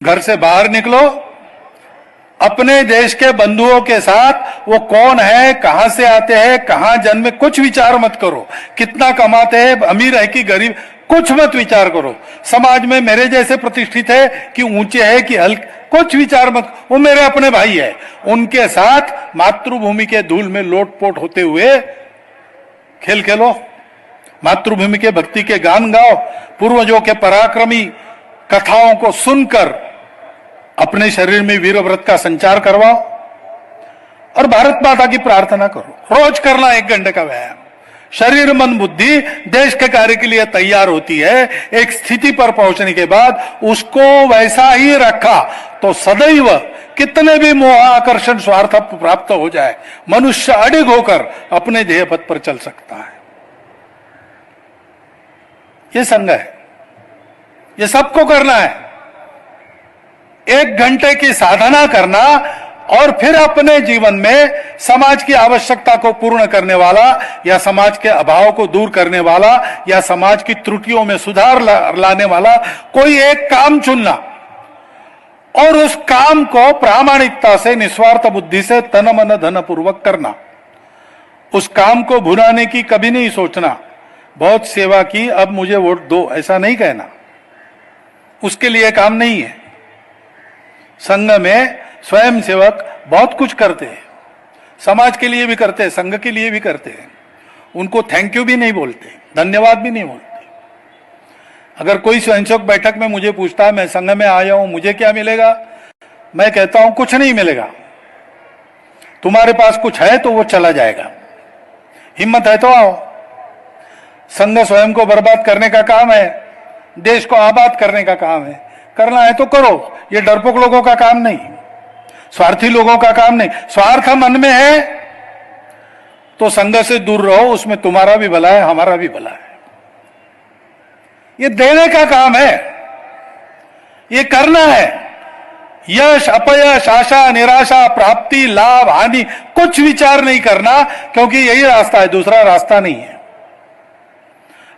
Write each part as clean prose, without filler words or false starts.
घर से बाहर निकलो, अपने देश के बंधुओं के साथ वो कौन है, कहां से आते हैं, कहां जन्मे, कुछ विचार मत करो। कितना कमाते हैं, अमीर है कि गरीब, कुछ मत विचार करो। समाज में मेरे जैसे प्रतिष्ठित है कि ऊंचे है कि हल्के, कुछ विचार मत। वो मेरे अपने भाई है, उनके साथ मातृभूमि के धूल में लोटपोट होते हुए खेल खेलो, मातृभूमि के भक्ति के गान गाओ, पूर्वजों के पराक्रमी कथाओं को सुनकर अपने शरीर में वीर व्रत का संचार करवाओ और भारत माता की प्रार्थना करो। रोज करना 1 घंटे का व्यायाम। शरीर मन बुद्धि देश के कार्य के लिए तैयार होती है। एक स्थिति पर पहुंचने के बाद उसको वैसा ही रखा तो सदैव कितने भी मोह आकर्षण स्वार्थ प्राप्त हो जाए, मनुष्य अडिग होकर अपने ध्येय पथ पर चल सकता है। ये संग है, ये सबको करना है। 1 घंटे की साधना करना और फिर अपने जीवन में समाज की आवश्यकता को पूर्ण करने वाला या समाज के अभाव को दूर करने वाला या समाज की त्रुटियों में सुधार लाने वाला कोई एक काम चुनना और उस काम को प्रामाणिकता से, निस्वार्थ बुद्धि से, तन मन धन पूर्वक करना। उस काम को भुनाने की कभी नहीं सोचना, बहुत सेवा की अब मुझे वोट दो, ऐसा नहीं कहना। उसके लिए काम नहीं है। संघ में स्वयं सेवक बहुत कुछ करते हैं, समाज के लिए भी करते हैं, संघ के लिए भी करते हैं। उनको थैंक यू भी नहीं बोलते, धन्यवाद भी नहीं बोलते। अगर कोई स्वयंसेवक बैठक में मुझे पूछता है मैं संघ में आया हूं मुझे क्या मिलेगा, मैं कहता हूं कुछ नहीं मिलेगा। तुम्हारे पास कुछ है तो वो चला जाएगा, हिम्मत है तो आओ। संघ स्वयं को बर्बाद करने का काम है, देश को आबाद करने का काम है। करना है तो करो, ये डरपोक लोगों का काम नहीं, स्वार्थी लोगों का काम नहीं। स्वार्थ मन में है तो संघ से दूर रहो, उसमें तुम्हारा भी भला है, हमारा भी भला है। ये देने का काम है, ये करना है। यश अपयश, आशा निराशा, प्राप्ति लाभ हानि कुछ विचार नहीं करना, क्योंकि यही रास्ता है, दूसरा रास्ता नहीं है।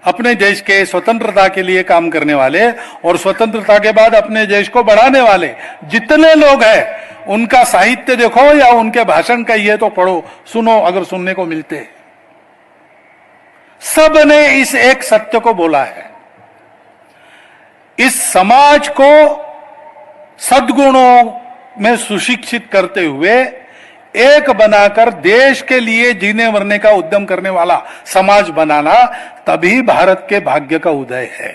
अपने देश के स्वतंत्रता के लिए काम करने वाले और स्वतंत्रता के बाद अपने देश को बढ़ाने वाले जितने लोग हैं, उनका साहित्य देखो या उनके भाषण कहिए तो पढ़ो, सुनो अगर सुनने को मिलते। सब ने इस एक सत्य को बोला है, इस समाज को सद्गुणों में सुशिक्षित करते हुए एक बनाकर देश के लिए जीने मरने का उद्यम करने वाला समाज बनाना, तभी भारत के भाग्य का उदय है।